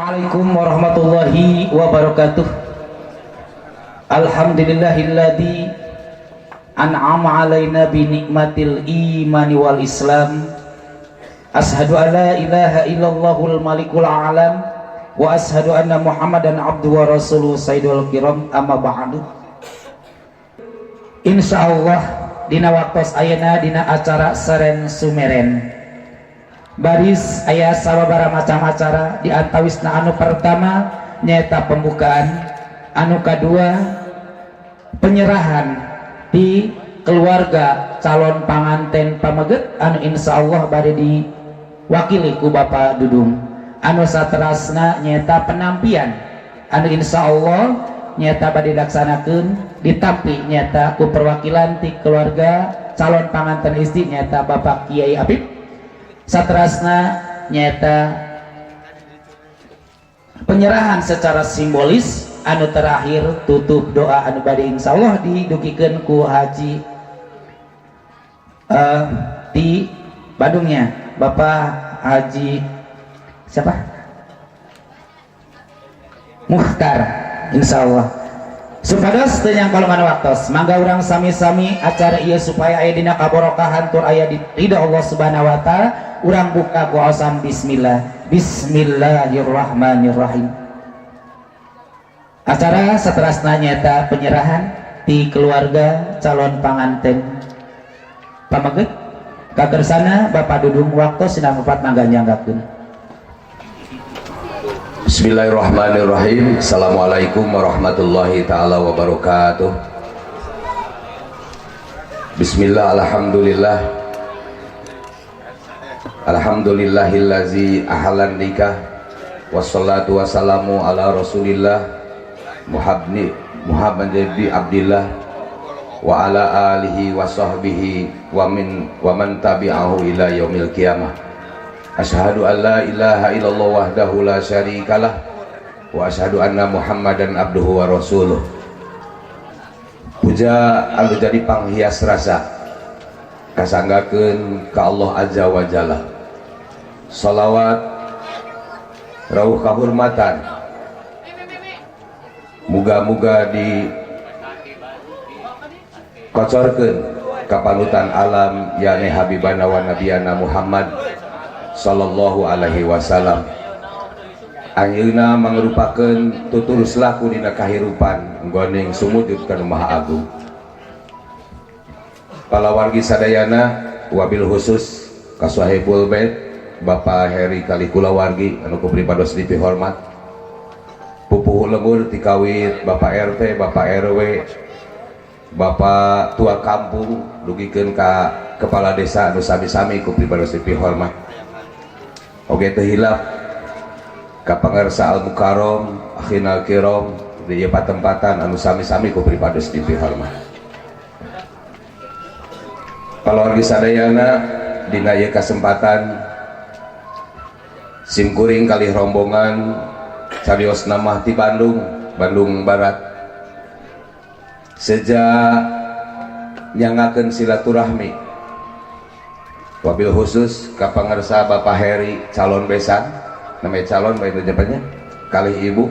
Assalamualaikum warahmatullahi wabarakatuh. Alhamdulillahilladzi an'ama alaina bi nikmatil imani wal islam. Ashhadu an la ilaha illallahul malikul alam wa ashhadu anna muhammadan abduhu wa rasuluhu sayyidul kiram, amma ba'du. Insyaallah dina waktos ayeuna dina acara Seren Sumeren baris aya sababaraha macam acara. Di antawisna anu pertama nyaeta pembukaan, anu kedua penyerahan di keluarga calon panganten pameget anu insyaallah bade diwakili ku Bapak Dudung. Anu saterasna nyaeta penampian anu insyaallah nyaeta bade dilaksanakeun ditampi nyaeta ku perwakilan ti keluarga calon panganten istri nyaeta Bapak Kiai Habib. Saterasna nyata penyerahan secara simbolis, anu terakhir tutup doa anu bade insyaallah didugikeun ku Haji di Bandungnya Bapak Haji siapa? Mukhtar insyaallah. Supados teu nyangkolongan waktos, mangga urang sami-sami acara ieu supaya aya dina kabarokahan tur aya di ridho Allah Subhanahu wa taala. Urang buka ku osam bismillah. Bismillahirrahmanirrahim. Acara saterasna nyaeta penyerahan di keluarga calon panganten pameget. Kagersana Bapak Dudung waktos sinang empat mangga nyanggakeun. Bismillahirrahmanirrahim. Assalamualaikum warahmatullahi ta'ala wabarakatuh. Bismillah, alhamdulillah. Alhamdulillahillazi ahalan nikah. Wassalatu wassalamu ala rasulillah Muhammad bin Abdillah wa ala alihi wa sahbihi wa man tabi'ahu ila yaumil qiyamah. Asyhadu an la ilaha illallah wahdahu la syarikalah wa asyhadu anna muhammadan abduhu wa rasuluh. Puja anu jadi panghias rasa kasanggakeun ka Allah azza wa jalla. Salawat rawuh kahormatan muga-muga di kocorkeun ka panutan alam yakni habibana wa nabiyana Muhammad sallallahu alaihi wasallam. Ayeuna mangrupakeun tuturus laku dina kahirupan nggoning sumujud ka Nu Maha Agung. Palawargi sadayana wabil khusus ka Sahibul Bait Bapak Heri Kalikulawargi anu ku pripados dipihormat. Pupuh lembur ti kawit Bapak RT, Bapak RW, Bapak tua kampung dugikeun ka kepala desa anu sami-sami ku pripados dipihormat. Oge teu hilap ka pangarsa al mukarrom akhina kiram di patempatan anu sami-sami ku pripados dipihormat. Palawargi sadayana dina ieu kasempatan simkuring kalih rombongan cariosna mah ti Bandung Barat sejak nyangakeun silaturahmi wabil khusus ka pangarsa Bapak Heri calon besan, namanya calon baik jawabannya kalih ibu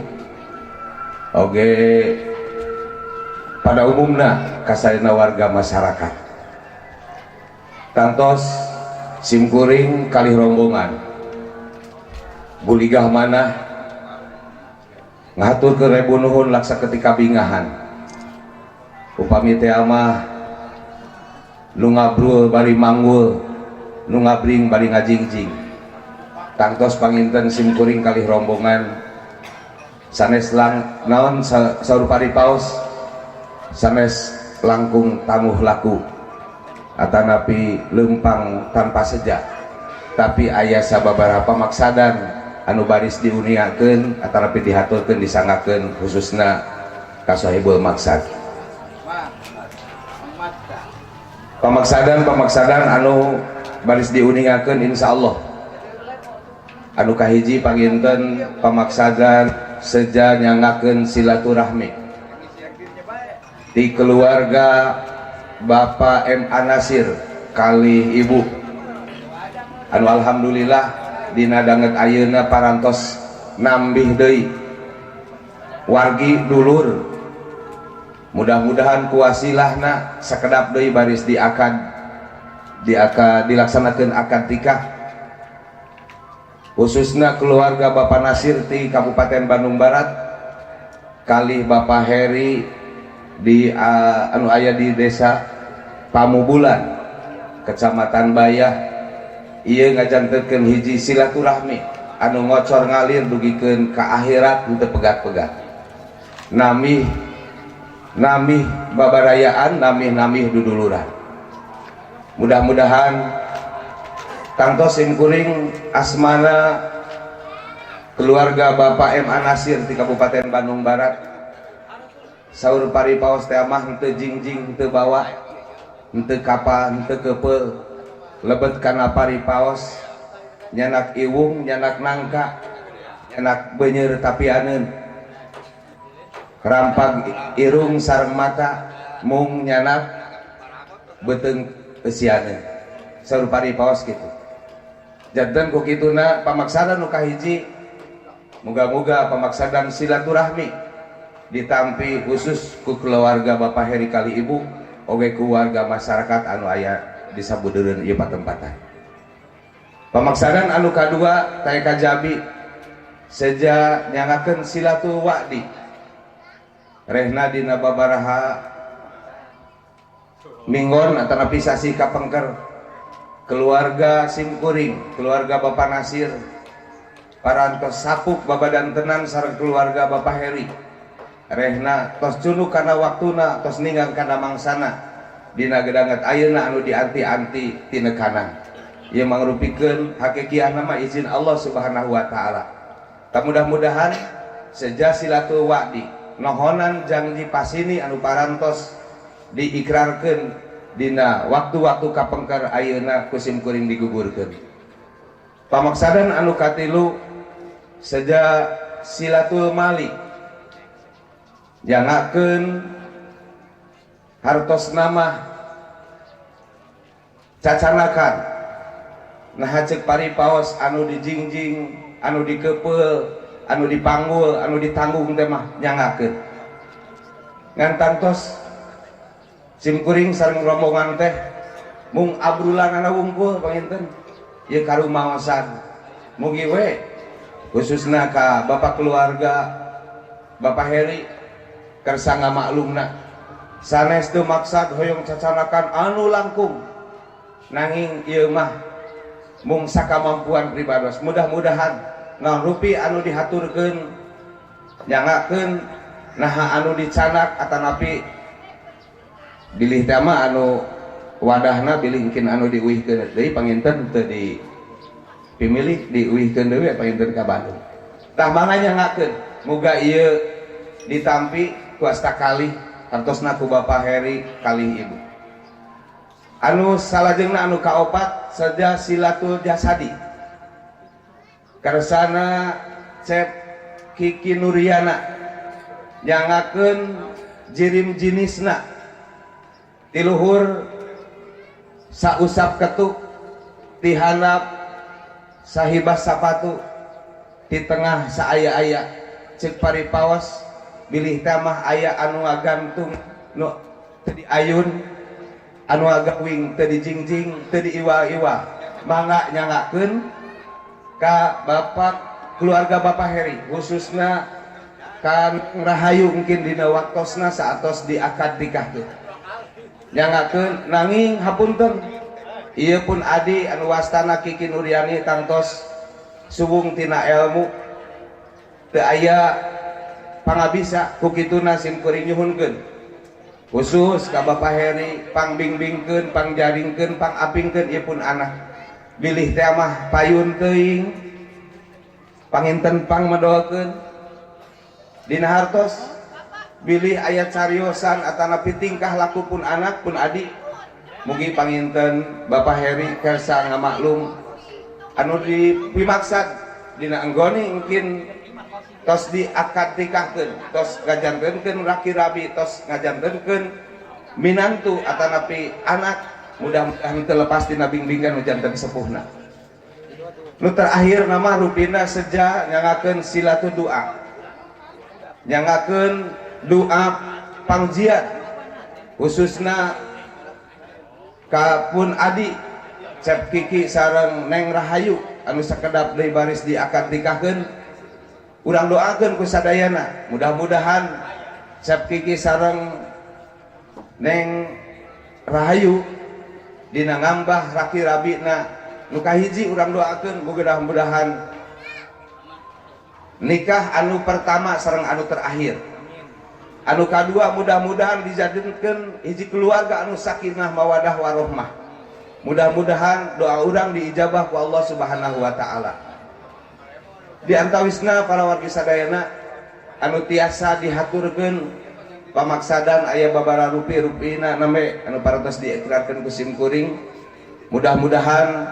oge pada umumna kasadina warga masyarakat kantos simkuring kalih rombongan guligah manah ngatur ke rebu nuhun laksa ketika bingahan upami teh mah nu ngabrul bari manggul nu ngabring bari ngajingjing tangtos panginten simkuring kalih rombongan sanes naon saur paripaos sanes langkung tamuh laku atanapi lempang tanpa sejak tapi aya sababaraha pamaksadan anu baris diuniakeun atanapi dihaturkeun disangakeun khususna ka sahibul maksad. Pamaksadan anu baris diuningakeun insyaallah anu kahiji panginten pamaksadan seja nyangakeun silaturahmi di keluarga Bapak M. Anasir kali Ibu anu alhamdulillah dina danget ayeuna parantos nambih deui wargi dulur, mudah-mudahan kuasilahna sakedap deui baris dilaksanakeun akad nikah, khususnya keluarga Bapak Nasir di Kabupaten Bandung Barat kalih Bapak Heri di anu aya di desa Pamubulan Kecamatan Bayah, ieu ngajantenkeun hiji silaturahmi anu ngocor ngalir dugikeun ka akhirat henteu pegat-pegat, namih babarayaan, namih duduluran. Mudah-mudahan tangtos simkuring asmana keluarga Bapak M.A. Nasir di Kabupaten Bandung Barat saur paripaos teh mah henteu jingjing, henteu bawa, henteu kapa, henteu keupeuh, lebet kana paripaos nyanak iwung, nyanak nangka, nyanak beunyeur tapianeun, rampag irung sareng mata, mung nyanak beuteung eusianeun, saur paripaos kitu. Janten ku kituna pamaksana nu kahiji, muga-muga pamaksadan silaturahmi ditampi khusus ku keluarga Bapak Heri kali Ibu, oge ku warga masyarakat anu aya di sabudeureun ieu patempatan. Pamaksadan anu kadua taya kajabi seja nyangakeun silatul wa'di rehna dina babaraha minggon antara pisasi kapengker keluarga simkuring, keluarga Bapak Nasir parantos sapuk babadan tenan sareng keluarga Bapak Heri rehna tos cunuk kana waktuna, tos ninggang kana mangsana dina gedanget ayeuna anu dianti-anti ti nekanan. Ieu mangrupikeun hakikiahna mah izin Allah Subhanahu wa taala. Tak mudah-mudahan seja silatul wa'di nohonan janji pasini anu parantos diikrarkeun dina waktu-waktu kapengker ayeuna ku simkuring digugurkeun. Pamaksadan anu katilu seja silatul mali jangakeun hartosna mah cacanakan nah cek paripaos anu dijingjing, anu dikeupeuh, anu dipanggul, anu ditanggung teh mah nyangakeun. Ngan tantos simkuring sareng rombongan teh mung abrulana wungkul panginten ieu karumaosan. Mugi we khususna ka bapak keluarga Bapak Heri kersa ngamaklumna sanes teu maksad hoyong cacanakan anu langkung, nanging ieu mah mung sakamampuan pribados. Mudah-mudahan ngangrupi anu dihaturkeun nyangakeun naha anu dicanak atanapi bilih teh mah anu wadahna bilih engkin anu diuihkeun deui panginten teu di pimilih diuihkeun deui panginten ka Bandung. Tah mangga nyangakeun muga ieu ditampi ku asta kalih hartosna ku Bapak Heri kalih Ibu. Anu salajengna anu kaopat saja silatul jasadi karsana Cep Kiki Nuriana nyangakeun jirim jinisna tiluhur sausap ketuk tihanap sahibah sapatu di tengah saaya-aya cek paripaos bilih tamah aya anu ngagantung nu teu diayun, anu agawing teu dijingjing, teu diiwa-iwa, mangga nyangakeun ka bapak keluarga Bapak Heri khususna kan rahayu mungkin dina waktosna saatos di akad nikah teh nyangakeun. Nanging hapunten ieu pun adi anu wastana Kiki Nuriani tangtos suwung tina ilmu teu aya pangabisa ku kituna simkuring nyuhunkeun khusus ka Bapak Heri pangbimbingkeun, pangjaringkeun, pangapingkeun ieu pun anak bilih teh mah payun teuing panginten pangmedoakeun dina hartos bilih aya cariosan atanapi tingkah laku pun anak pun adik mugi panginten Bapak Heri kersa ngamaklum anu dipimaksad dina anggoni mungkin tos di akad nikahkeun, tos ngajantenkeun laki rabi, tos ngajantenkeun minantu atanapi anak, mudah-mudahan teu lepas dina bimbingan nu janten sepuhna. nu terakhir nama rupina seja nyangakeun silatu doa, nyangakeun doa pangjiat khususna kapun adi Cep Kiki sareng Neng Rahayu anu sakedap deui baris diakad nikahkeun, urang doakeun ku sadayana mudah-mudahan Cep Kiki sareng Neng Rahayu dina ngambah raki rabina nu kahiji urang doakeun mudah-mudahan nikah anu pertama sareng anu terakhir, anu kadua mudah-mudahan dijadikeun hiji keluarga anu sakinah mawadah warohmah. Mudah-mudahan doa urang diijabah ku Allah Subhanahu wa taala. Di antawisna para wargi sadayana anu tiasa dihaturkeun pamaksadan aya babara rupi-rupina name anu parantos diikrarkeun ku simkuring. Mudah-mudahan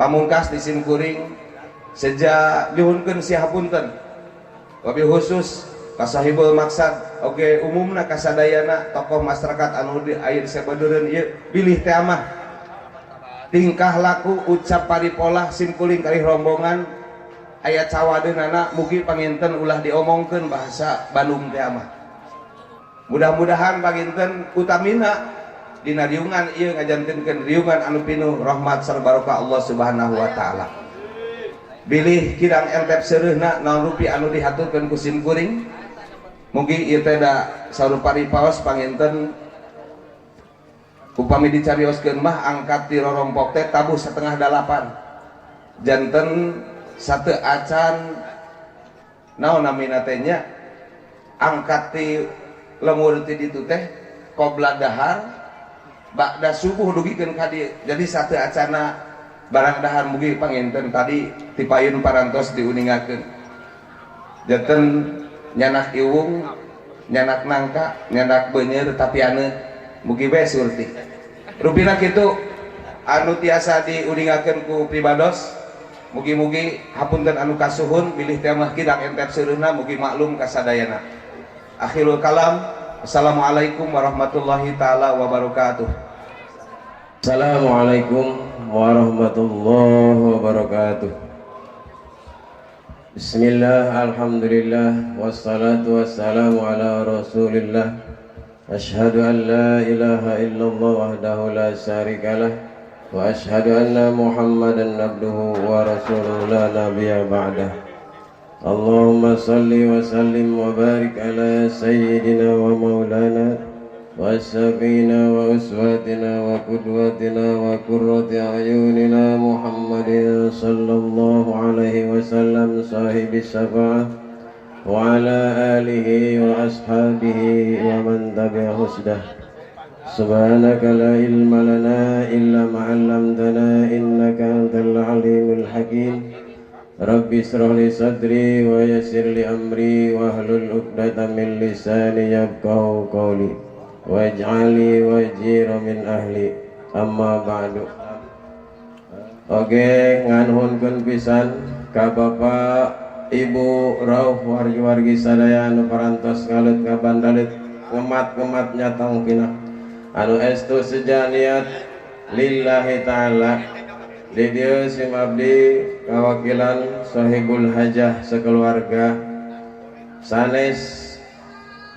pamungkas di simkuring seja nyuhunkeun sihapunten. Wabil khusus kasahibul maksad oge umumna kasadayana tokoh masyarakat anu di aya di sabadeureun ieu bilih teh mah tingkah laku ucap paripolah simkuling kali rombongan ayat cawadeunana mugi panginten ulah diomongkeun bahasa Bandung teh mah. Mudah-mudahan panginten utamina dina riungan ieu ngajantenkeun riungan anu pinuh rahmat sareng barokah Allah Subhanahu wa taala. Bilih kirang entep seureuna naon rupi anu dihaturkeun ku simkuring. Mugi ieu teh da sarupari paos panginten upami dicarioskeun mah angkat ti rorompok teh tabuh 7:30 janten satu acan naon namina teh nya angkat ti lemur ti ditu teh qobla dahar ba'da subuh dugikeun ka dieu jadi satu acana barang dahar mugi panginten tadi ti payun parantos diuningakeun janten nyanak iwung nyanak nangka nyanak beunyeur tapi anu mugi bae surti rupina kitu anu tiasa diuningakeun ku pribados mugi-mugi hapunten anu kasuhun bilih teh mah kidak entep seureuna mugi maklum kasadayana. Akhirul kalam, assalamualaikum warahmatullahi taala wabarakatuh. Assalamualaikum warahmatullahi wabarakatuh. Bismillah, alhamdulillah, wassalatu wassalamu ala rasulillah. Ashhadu an la ilaha illallah wahdahu la syarikalah wa ashhadu anna Muhammadan abduhu wa rasuluhu la nabiyya ba'dah. Allahumma salli wa sallim wa barik ala sayyidina wa maulana wa syafiina wa uswatina wa qudwatina wa qurrati ayunina Muhammadin sallallahu alaihi wasallam sahibi syafa'ah wa ala alihi wa ashabihi wa man tabi'a husdah. Subhanaka la ilma lana illa ma 'allamtana innaka antal alimul hakim. Rabbi ishrah li sadri wa yassir li amri wa hlul 'uqdatam min lisani yafqahu qawli waj'alni wajira min ahli amma ba'du. Oge nganuhunkeun pisan ka Bapak Ibu Rauh wargi-wargi sadaya anu parantos ngalut ngabandalit ngemat-ngemat nyatang pinah anu estu seja niat lillahi ta'ala di dieu sim abdi kawakilan sahibul hajah sekeluarga sanes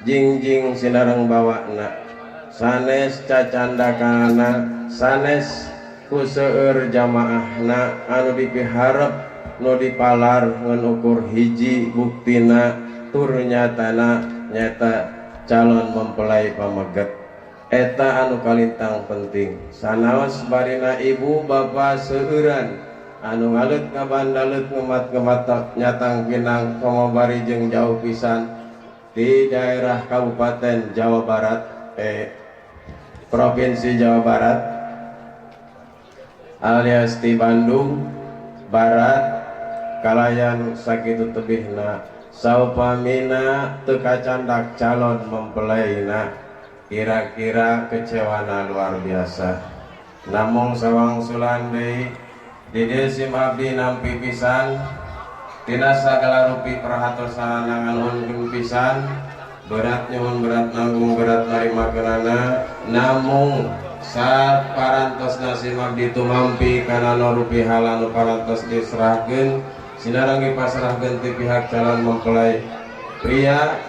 jingjing sinareng bawana sanes cacandakanana sanes kuseur jamaahna anu dipiharep nu dipalar ngan ukur hiji buktina tur nyatana nyata calon mempelai pameget eta anu kalintang penting sanaos barina ibu bapa seueuran anu ngalut ngabandalut ngemat-ngemat nyatang pinang komobari jeung jauh pisan di daerah Kabupaten Jawa Barat Provinsi Jawa Barat alias di Bandung Barat kalayan sakitu tebihna saupamina teu kacandak calon mempelaina kira-kira kecewana luar biasa. Namung sawangsulan deui di dieu sim abdi nampi pisan tina sagala rupi perhatosan nganuhun pisan berat nyuhun berat nanggung berat narimakeunana namung saat parantos nasi mabdi tumampi kana rupi halanu parantos diserahkeun sinarangi pasrahkeun ti pihak calon mempelai pria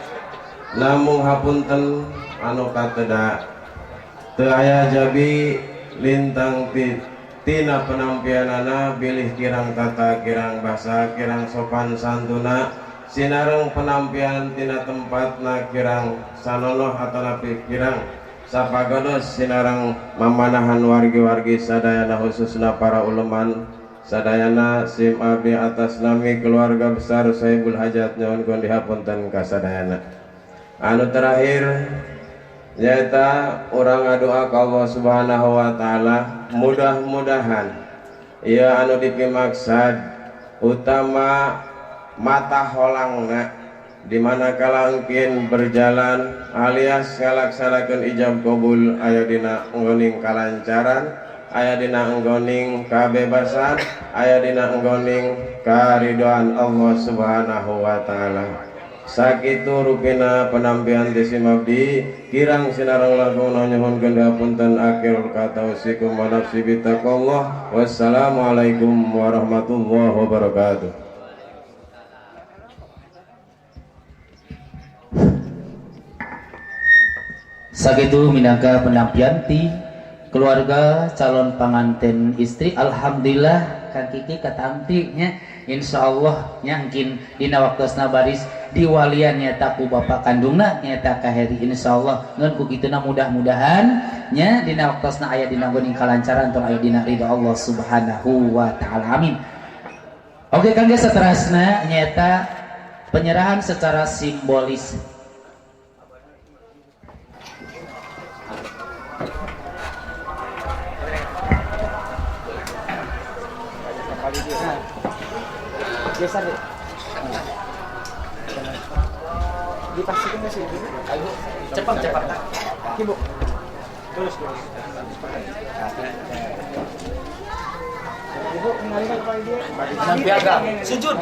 namung hapunten anu kateda teu aya jabi lintang tina penampianana bilih kirang tata kirang basa kirang sopan santuna sinareng penampian tina tempatna kirang sanonoh atanapi kirang sapagodos sinareng mamanahan wargi-wargi sadayana khususna para uleman sadayana sim abdi atas nami keluarga besar Saibul Hajat nyaon kun dihapunten ka sadayana. Anu terakhir nyaeta urang ngadoa ka Allah Subhanahu wa taala mudah-mudahan ieu anu dipimaksad utama mata holangna di mana kala engkin berjalan alias ngalaksanakeun ijab qabul aya dina enggoning kalancaran aya dina enggoning kabebasan aya dina enggoning karidhoan Allah Subhanahu wa taala. Sakitu rupina penampian desi mabdi kirang sinareng langkung nyuhunkeun hapunten akhirul katausikum wa nafsi bitaqallah. Wassalamualaikum warahmatullahi wabarakatuh. Sakitu minangka penampian ti keluarga calon pengantin istri. Alhamdulillah Kang Kiki katampi nya insyaallah nyangkin dina waktosna baris diwalian nyata ku bapak kandungna nyata ka Heri insyaallah ngan ku kituna mudah-mudahan nya dina waktosna aya dina geuning kalancaran tur aya dina ridho Allah Subhanahu wa taala amin. Oke kangge saterasna nyata penyerahan secara simbolis. Geser deh. Dipastikan nggak sih? Ayo, cepat. Ibu. Terus. Ibu, kenalin kepala dia. Nampi agak. Sujud.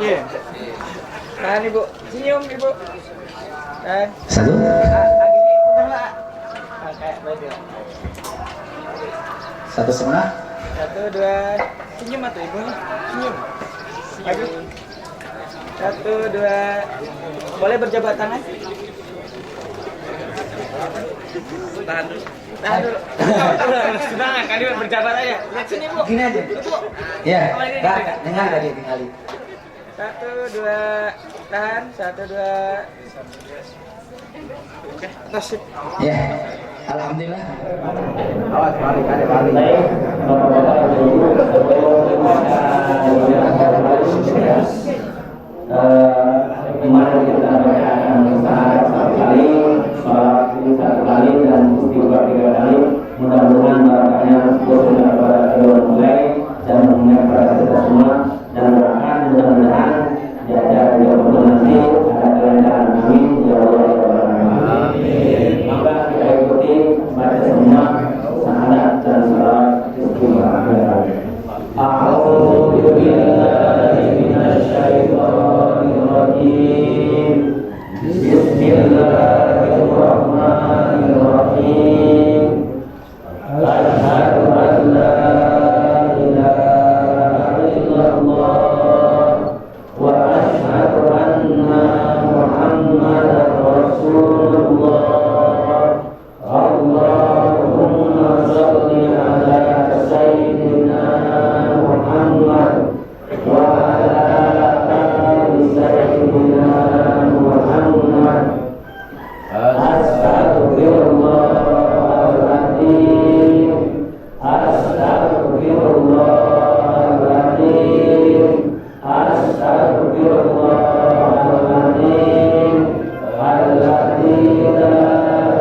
Iya. Tahan ibu. Senyum ibu. Tahan. Satu. Gini, putar lah. Kayak baik ya. Satu setengah. 1, 2. Senyum atau ibu nih? Senyum. Lagi. 1, 2. Boleh berjabat tangan? Tahan dulu. Semangat kali berjabat aja. Lihat sini bu. Gini aja. Ibu. Ya. Enggak. Dengar tadi tinggali. 1, 2. Tahan. 1, 2. Oke. Atas sip. Ya. Alhamdulillah. Awas balik. Kemarin kita bacakan satu kali, sholat satu kali dan istighfar 3 kali. Mudah-mudahan barakahnya sudah mulai dan mengenai kepada kita semua dan doakan mudah-mudahan jajar nanti ada kelancaran amin ya Allah ya Rabbal alamin. Maka kita ikuti baca semua syahadat dan salat istighfar. A'udzu billahi minasyaitonir rajim. Bismillahirrahmanirrahim. Asyhadu an la ilaha illallah wa asyhadu anna Muhammadar Rasulullah. Allahumma shalli ala sayyidina Muhammad wa ala ali sayyidina Muhammad. Astaghfirullahaladzim. Astaghfirullahaladzim. Astaghfirullahaladzim. Alladzi la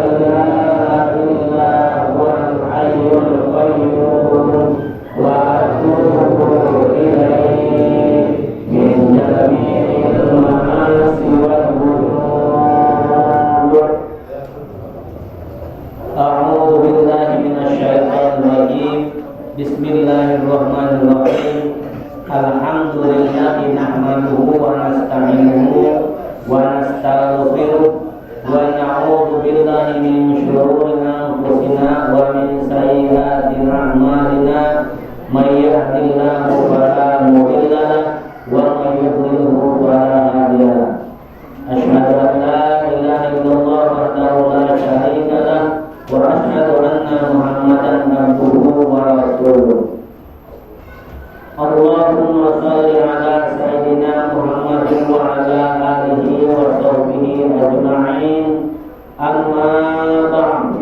ilaha illa huwal hayyul qayyum wa atubu ilaihi min jami'il ma'asi wal dhunub. A'udzu billahi minasyaitonir rajim. Bismillahirrahmanirrahim. Alhamdulillahi nahmaduhu wa nasta'inuhu wa nastaghfiruh wa na'udzu billahi min shururi أنفسنا ومن سيئات أعمالنا من يهد الله فلا مضل له ومن يضلله فلا هادي له أشهد أن لا إله إلا الله وحده لا شريك له وأشهد أن محمدا عبده ورسوله اللهم صل على سيدنا محمد وعلى آله وصحبه أجمعين أما بعد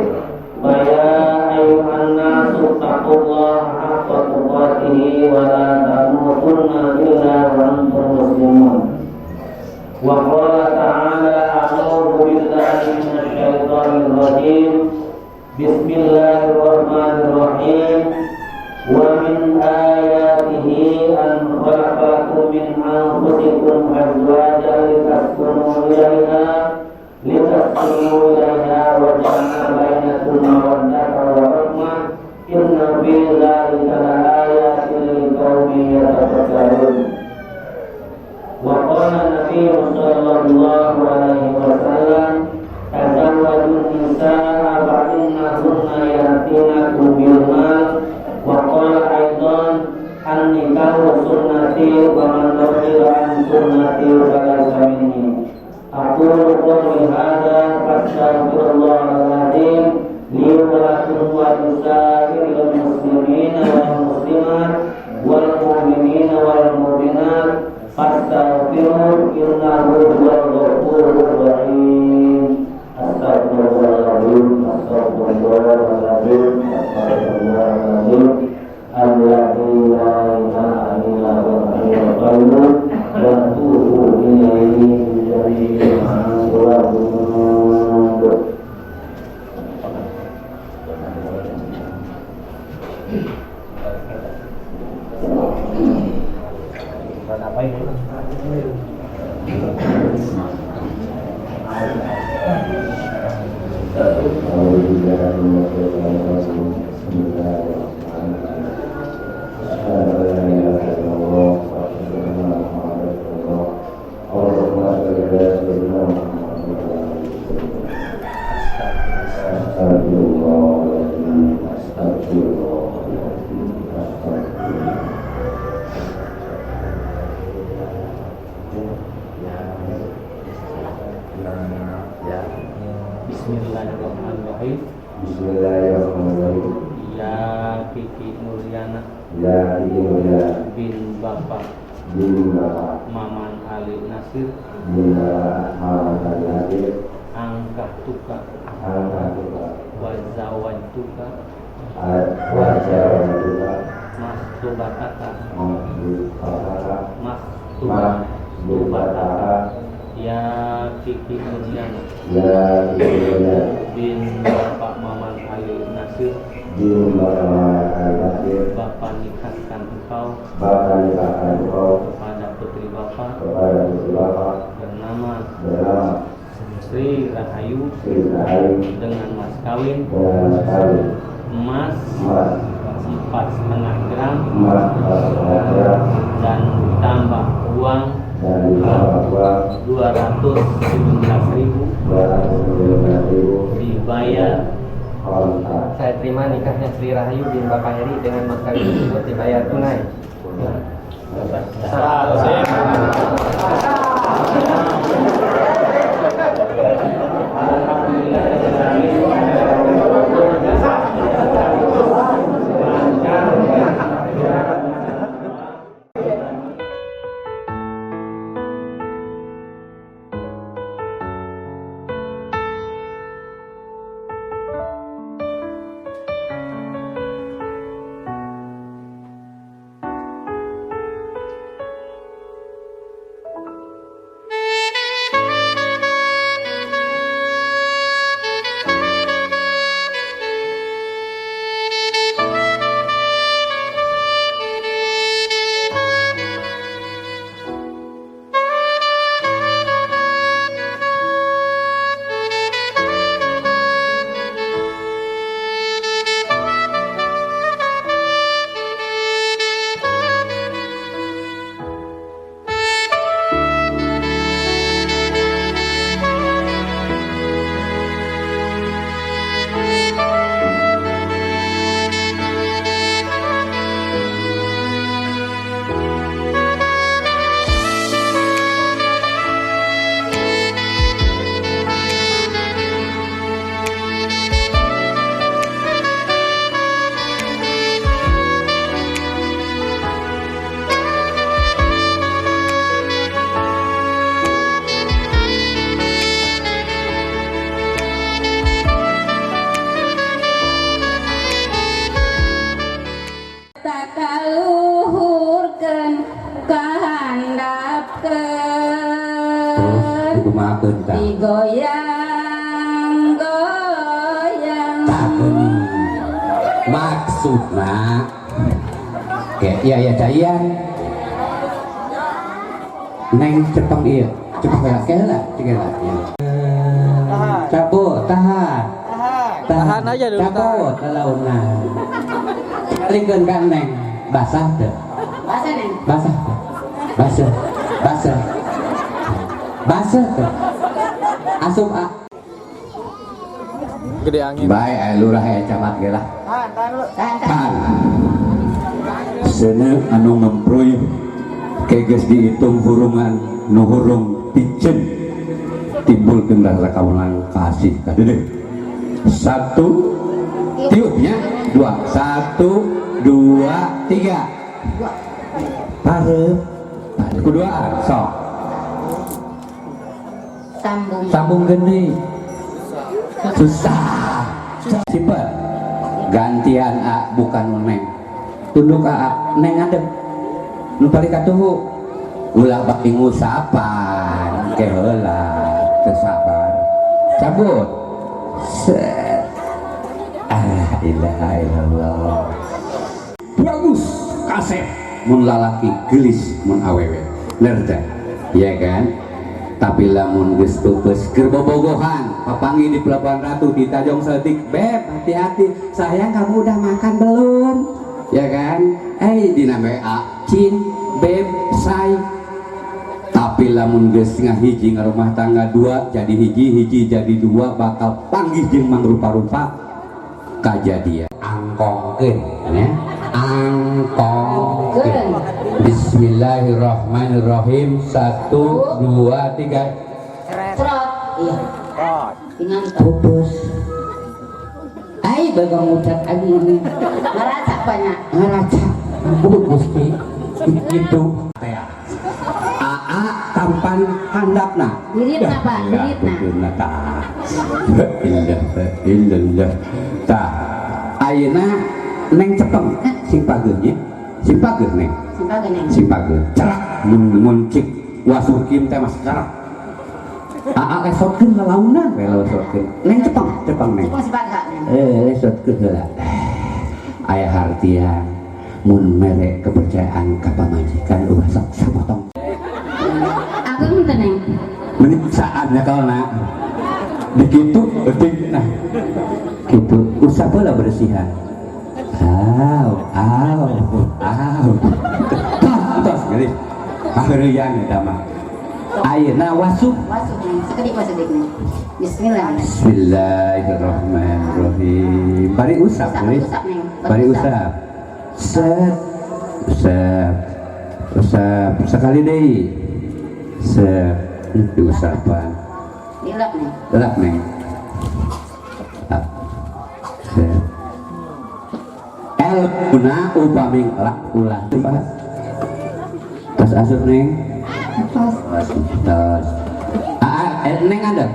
فيا أيها الناس اتقوا الله حق تقاته ولا تموتن إلا وأنتم مسلمون وقال تعالى أعوذ بالله من الشيطان الرجيم بسم الله الرحمن الرحيم ومن آياته أن خلق لكم من أنفسكم أزواجا لتسكنوا إليها وجعل بينكم مودة ورحمة إن في ذلك لآيات لقوم يتفكرون وقال النبي صلى الله عليه وسلم تزوجوا النساء فإنهن يأتينكم بالمال وقال أيضا النكاح سنتي ومن رغب عن سنتي فليس مني أقول قولي هذا فاستغفر الله العظيم لي ولكم ولسائر المسلمين والمسلمات والمؤمنين والمؤمنات فاستغفروه إنه هو الغفور الرحيم أستغفر الله العظيم أستغفر الله العظيم أستغفر الله العظيم الذي لا إله إلا هو الحي القيوم وأتوب إليه جميعا والذنوب. Bismillahirrahmanirrahim. Bismillahirrahmanirrahim. Ya Kiki Nuryana Ya Ibunda bin Bapak bin Bapak Maman Ali Nasir bin Muhammad Nadir angkat tuka Al-Fatihah wazawaj tuka Wajah Tuka mas tubataka Maksudaka mas Mas tubataka Bubataka ya Kiki Nuryana Ya Ibunda bin Bapak Maman Ali Nasir bin Muhammad Nadir Bapak nikahkan engkau Bapak nikahkan engkau kepada putri Bapak kepada putri Bapak bernama bernama Sri Rahayu Sri Rahayu dengan mas kawin dengan mas kawin emas emas 4,5 gram emas 4,5 dan tambah uang dan ditambah uang 217.000 217.000 dibayar. kontak. Saya terima nikahnya Sri Rahayu bin Bapak Heri dengan mas kawin tersebut dibayar tunai. nyobakeun tah. Digoyang goyang. Maksudna ya cayan neng cepeng ieu cepeng kela cabut tahan aja dulu, cabut launa lingkeun kan neng basah teu Bahasa neng. basah teu asup Gede angin. bae aya lurah aya camat ge lah Tahan. seuneu anu ngemproy keges dihitung hurungan nu hurung piceun timbulkeun rasa kawenang kasih ka deudeuh. 1 tiupnya 2 1 2 3 pareup kuduaan sok sambung deui susah cepet gantian bukan neng tunduk neng adem nu balik atuh ulah baki ngusapan ke heula teu sabar cabut set ilaha illallah bagus kasep mun lalaki gelis mun awewe lerda ya kan tapi lamun geus tukeus keur bobogohan papangi di Pelabuhan Ratu di Tanjung Setik beb hati-hati sayang kamu udah makan belum ya kan dina WA cin beb say tapi lamun geus ngahiji ngarumah tangga 2 jadi hiji jadi 2 bakal panggih jeung mangrupa-rupa kajadian angkongkeun ya angkongkeun bismillahirrahmanirrahim 1 2 3 Trot. Iya. Tinggal pupus bagang ucap ini ngeracak banyak. ngeracak Gusti gitu tampan handapna Diritna Pak, diritna. Illallah tah ayeuna neng cepeng sing pageun nya sing pageun neng sing pageun cerak mun cik wasukim teh mas cerak esotkeun lalaunan we esotkeun neng cepeng neng esotkeun heula aya hartian mun mere kepercayaan ka pamajikan ulah sok sapotong Aku minta neng. menit saatnya kalau nak begitu penting nah gitu usah pula bersihan tos gelis akhirnya nih mah ayeuna wasuk neng sekedik neng. Bismillah. Bismillahirrahmanirrahim bari usap gelis bari usap usap sekali deui diusapan gelap neng guna upami ngelak ulah tas asup neng tas neng ada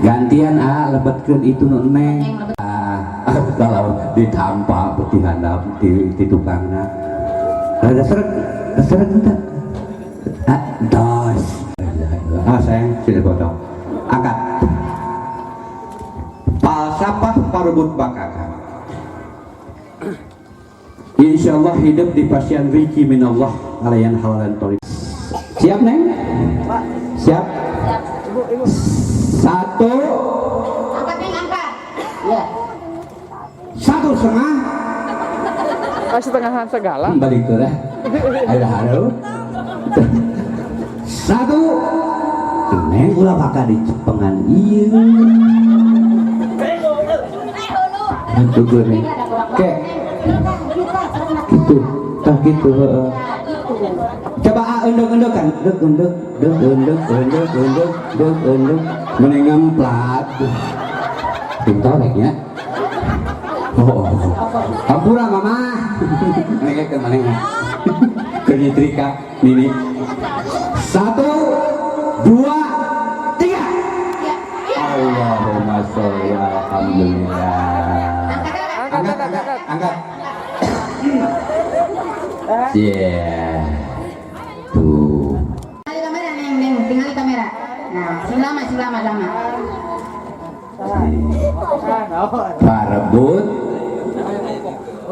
gantian lebetkeun itu neng kalau ditampak peti handap di tukangna ada seret entah dos sayang sudah potong angkat falsafah parbut bakaka insyaallah hidup di pasien rizki minallah alayan halalan torik siap neng siap satu Angkat neng angkat. Ya. 1,5 Setengahan segala. balik ke dah ada satu neng ulah bakal dicepengan iya itu gue nih kek gitu tak gitu coba unduk kan unduk menengam plat pintorek ya ampura mama mereka ke mana kenyetrika ini 1 2 3 Allahumma sholli alhamdulillah angkat tuh Tinggal di kamera neng, tinggal di kamera. Nah, Selamat-selamat. Parebut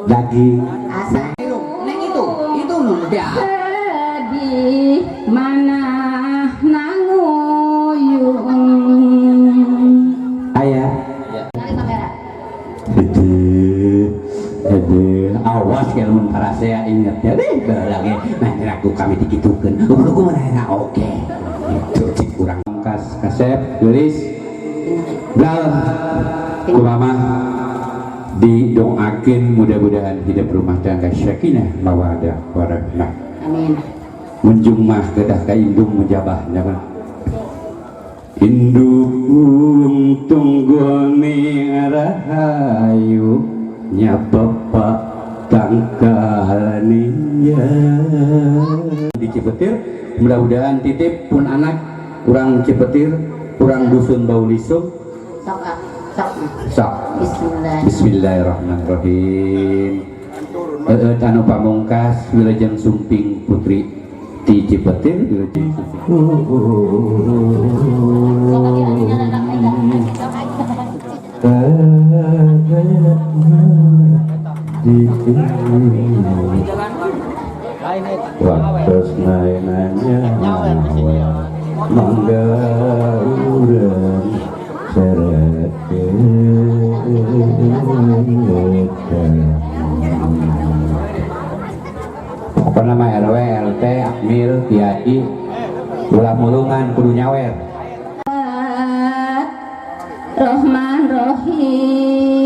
daging Asa. neng itu nun dia Di mana nanguyung. ayah Kali kamera. awas kalau mentara saya ingat ya deh lagi nanti aku kami dikitukan aku mana oke itu cik kurang kasep tulis bal kumama didoakin mudah-mudahan hidup rumah tangga sakinah mawadah warahmah Amin. menjumah kedah ka indung mujabah nyaman indung tunggoni rahayu nya bapak tangkalaninya di Cipetir mudah-mudahan titip pun anak kurang Cipetir kurang dusun Baulisung Sok ah. Sok. sok Bismillah. Bismillahirrahmanirrahim. Anu pamungkas wilajeng sumping putri ti Cipetir wilajeng waktos naenanya mangga urang seret apa nama RW, LT, Akmil, Kiai ulah mulungan kudu nyawer Rahman Rahim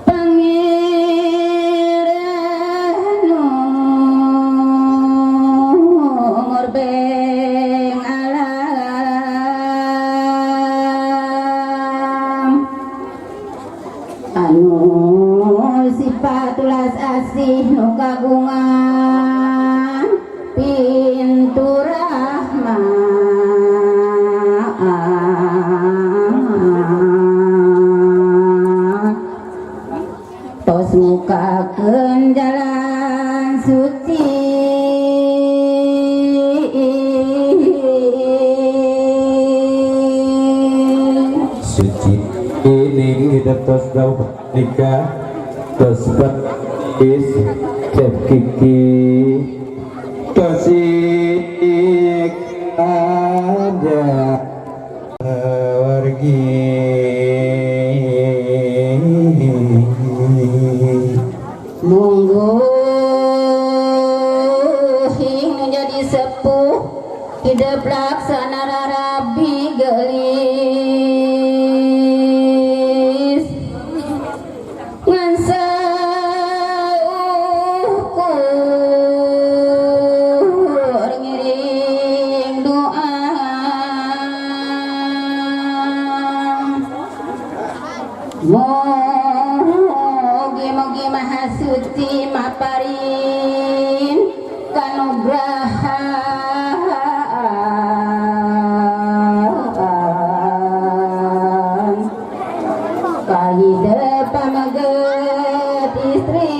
Pangeran nomor beng alam anu sifat ulas asih nu kagungan pintu rahmat tos mukakeun jalan suci suci ini hidup tos dau nikah tos is cep kiki tosik ada wargi monggo hing nu jadi sepuh hidup laksana rabi gelis ngan saukur ngiring doa Mogi maha suci maparin kanugrahan kahide pamaget istri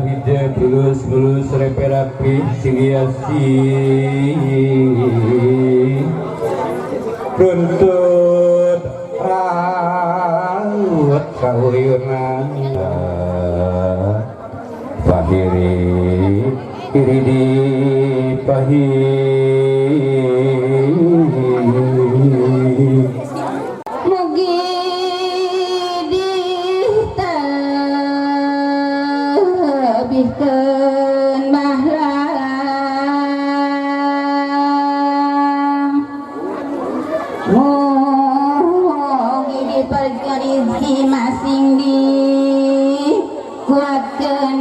hidup bulus reperapi siliasi runtut rawat kahuyunan pahiri iridi pahiri mugi ditabihkeun mahlalang mugi diperkeun rezeki masing di kuatkeun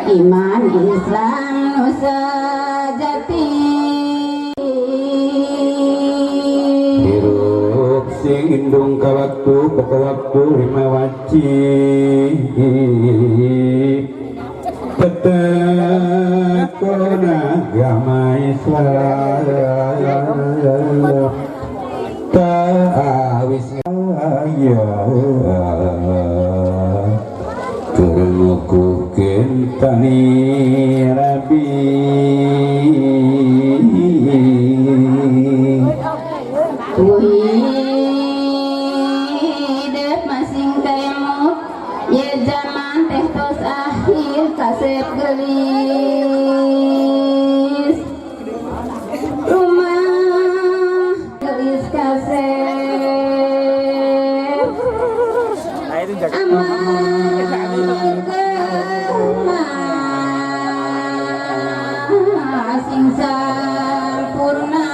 iman Islam nu sajati hirup sing indung ka waktu hima waci Tetekun agama Islam ta'awis ya kerenukukin tani rabi hidup masing temu ya zaman teh tos akhir kasep gelis rumah gelis kasep Nah itu jaga. aman sing sampurna